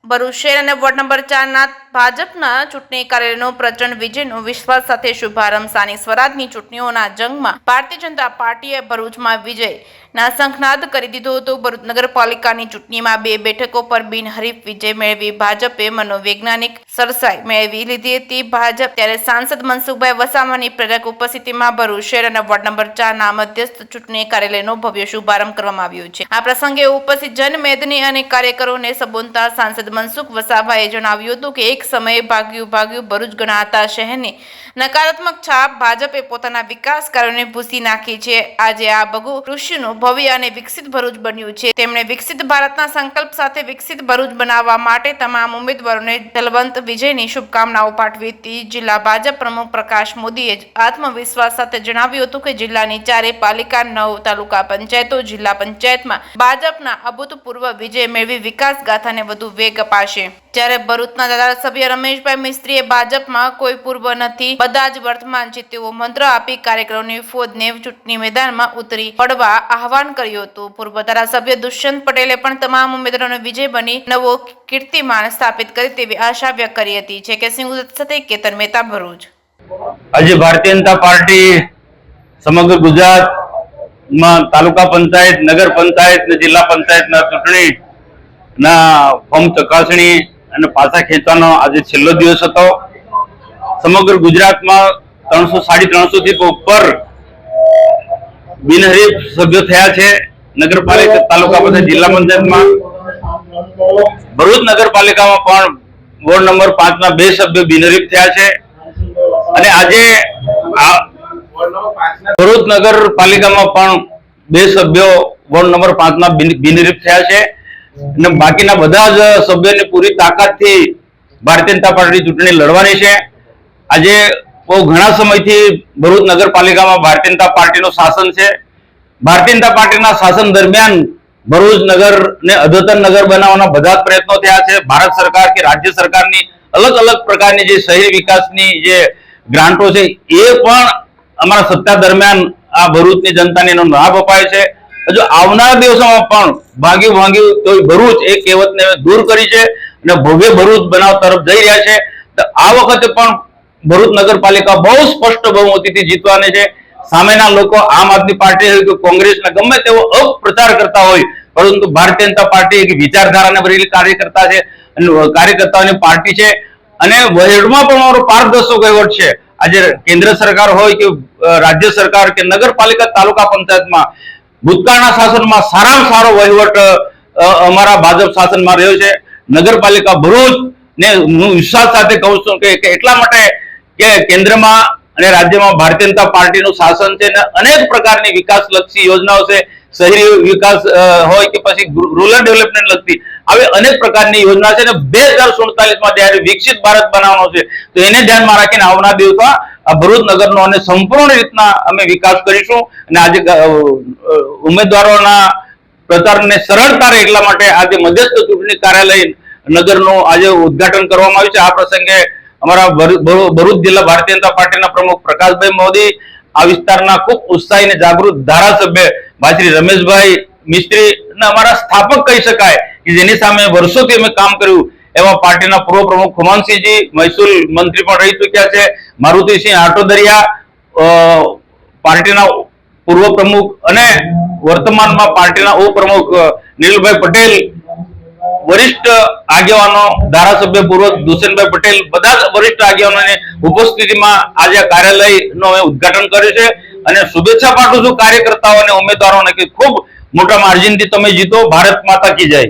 ભરૂચ શહેર અને ward number 4 ના ભાજપના ચૂંટણી કાર્યાલયનો પ્રચંડ વિજયનો વિશ્વાસ સાથે શુભારંભ સ્થાનિક સ્વરાજની ચૂંટણીઓના જંગમાં ભારતીય જનતા પાર્ટીએ ભરૂચમાં વિજયના શંખનાદ કરી દીધો હતો। ભરૂચ નગરપાલિકાની ચૂંટણીમાં 2 બેઠકો પર બિનહરીફ વિજય મેળવી ભાજપે મનોવૈજ્ઞાનિક સરસાઈ મેળવી લીધી હતી। ભાજપ ત્યારે સાંસદ મનસુખભાઈ વસાવાની પ્રેરક ઉપસ્થિતિમાં ભરૂચ શહેર અને વોર્ડ નંબર 4 ના મધ્યસ્થ ચૂંટણી કાર્યાલયનો ભવ્ય શુભારંભ કરવામાં આવ્યો છે। આ પ્રસંગે ઉપસ્થિત જનમેદની અને કાર્યકરોને સંબોધતા સાંસદ મનસુખ વસાવાએ જણાવ્યું હતું કે એક સમયે ભાગ્યું ભરૂચ ગણાતા શહેરની નકારાત્મક છાપ ભાજપે પોતાના વિકાસ કાર્યોને ભૂંસી નાખી છે। આજે આ ભરૂચનું ભવ્ય અને વિકસિત ભરૂચ બન્યું છે। તેમણે વિકસિત ભારતના સંકલ્પ સાથે વિકસિત ભરૂચ બનાવવા માટે તમામ ઉમેદવારોને જલવંત વિજયની શુભકામનાઓ પાઠવી હતી। જિલ્લા ભાજપ પ્રમુખ પ્રકાશ મોદીએ આત્મવિશ્વાસ સાથે જણાવ્યું હતું કે જિલ્લાની 4 પાલિકા 9 તાલુકા પંચાયતો જિલ્લા પંચાયતમાં ભાજપના અભૂતપૂર્વ વિજય મેળવી વિકાસ ગાથાને વધુ વેગ અપાશે। જ્યારે ભરૂચના ધારાસભ્ય રમેશભાઈ મિસ્ત્રીએ ભાજપમાં કોઈ પૂર્વ નથી, બધા જ વર્તમાન છે તેવો મંત્ર આપી કાર્યકરોની ફોજને ચૂંટણી મેદાનમાં ઉતરી પડવા આહવાન કર્યું હતું। પૂર્વ ધારાસભ્ય દુષ્યંત પટેલે પણ તમામ ઉમેદવારોને વિજય બની નવો કીર્તિમાન સ્થાપિત કરે તેવી આશા વ્યક્ત કરી હતી। છે કે સિંહ સાથે કેતન મહેતા, ભરૂચ। આજે ભારતીય જનતા પાર્ટી સમગ્ર ગુજરાતમાં તાલુકા પંચાયત, નગર પંચાયત અને જિલ્લા પંચાયતના ચૂંટણીના ફોર્મ ચકાસણી અને પાછા ખેંચવાનો આજે છેલ્લો દિવસ હતો। સમગ્ર ગુજરાતમાં 300-350 થી ઉપર બિનહરીફ સભ્યો થયા છે। નગરપાલિકા, તાલુકા પંચાયત, જિલ્લા પંચાયતમાં, ભરૂચ નગરપાલિકામાં પણ વોર્ડ નંબર 5 ના 2 સભ્યો બિનહરીફ થયા છે। અને આજે ભરૂચ નગરપાલિકામાં પણ 2 સભ્યો વોર્ડ નંબર 5 ના બિનહરીફ થયા છે અને બાકીના બધા જ સભ્યોની પૂરી તાકાતથી ભારતીય જનતા પાર્ટી ચૂંટણી લડવાની છે। આજે બહુ ઘણા સમયથી ભરૂચ નગરપાલિકામાં ભારતીય જનતા પાર્ટીનું શાસન છે। ભારતીય જનતા પાર્ટીના શાસન દરમિયાન ભરૂચ નગરને અદ્યતન નગર બનાવવાના બધા જ પ્રયત્નો થયા છે। ભારત સરકાર કે રાજ્ય સરકારની અલગ અલગ પ્રકારની જે શહેરી વિકાસની જે ગ્રાન્ટો છે એ પણ અમારા સત્તા દરમિયાન આ ભરૂચની જનતાને એનો લાભ અપાય છે। જો આવનારા દિવસોમાં પણ ભાગ્યું તો ભરૂચ એ કહેવતને દૂર કરી છે અને ભવ્ય ભરૂચ બનાવવા તરફ જઈ રહ્યા છે। તો આ વખતે પણ ભરૂચ નગરપાલિકા બહુ સ્પષ્ટ બહુમતીથી જીતવાની છે। સામેના લોકો આમ આદમી પાર્ટી હોય કે કોંગ્રેસના ગમે તેવો અપપ્રચાર કરતા હોય, પરંતુ ભારતીય જનતા પાર્ટી એક વિચારધારાને ભરેલી કાર્યકર્તા છે અને કાર્યકર્તાઓની પાર્ટી છે અને વહીવટમાં પણ અમારો પારદર્શક વહીવટ છે। આજે કેન્દ્ર સરકાર હોય કે રાજ્ય સરકાર કે નગરપાલિકા, તાલુકા પંચાયતમાં ભૂતકાળના શાસનમાં સારામાં સારો વહીવટ અમારા ભાજપ શાસનમાં રહ્યો છે। નગરપાલિકા ભરૂચ ને હું વિશ્વાસ સાથે કહું છું કે એટલા માટે કે કેન્દ્રમાં અને રાજ્યમાં ભારતીય જનતા પાર્ટીનું શાસન છે અને અનેક પ્રકારની વિકાસલક્ષી યોજનાઓ છે। શહેરી વિકાસ હોય કે પછી રૂરલ ડેવલપમેન્ટ લગતી આવી અનેક પ્રકારની યોજના છે અને 2047માં જ્યારે વિકસિત ભારત બનાવવાનો છે તો એને ધ્યાનમાં રાખીને આવનાર દિવસમાં આ ભરૂચ નગરનો અને સંપૂર્ણ રીતના અમે વિકાસ કરીશું। અને આજે ઉમેદવારોના પ્રચારને સરળતા રહે એટલા માટે આજે મધ્યસ્થ ચૂંટણી કાર્યાલય નગરનું આજે ઉદ્ઘાટન કરવામાં આવ્યું છે। આ પ્રસંગે અમારા ભરૂચ જિલ્લા ભારતીય જનતા પાર્ટીના પ્રમુખ પ્રકાશભાઈ મોદી, આ વિસ્તારના ખૂબ ઉત્સાહી અને જાગૃત ધારાસભ્ય ભાઈ શ્રી રમેશભાઈ મિસ્ત્રી અને અમારા સ્થાપક કહી શકાય કે જેની સામે વર્ષોથી અમે કામ કર્યું એવા પાર્ટીના પૂર્વ પ્રમુખ ખુમાનસિંહજી, મહેસૂલ મંત્રી પણ રહી ચૂક્યા છે, મારુતિસિંહ આટોદરિયા, પાર્ટીના પૂર્વ પ્રમુખ અને વર્તમાનમાં પાર્ટીના ઉપપ્રમુખ નીલભાઈ પટેલ, વરિષ્ઠ આગેવાનો, ધારાસભ્ય પૂર્વ દુષ્યંતભાઈ પટેલ, બધા જ વરિષ્ઠ આગેવાનોની ઉપસ્થિતિમાં આજે કાર્યાલયનું અમે ઉદ્ઘાટન કર્યું છે અને શુભેચ્છા પાઠવું છું કાર્યકર્તાઓ અને ઉમેદવારોને કે ખૂબ મોટા માર્જિનથી તમે જીતો। ભારત માતા કી જય।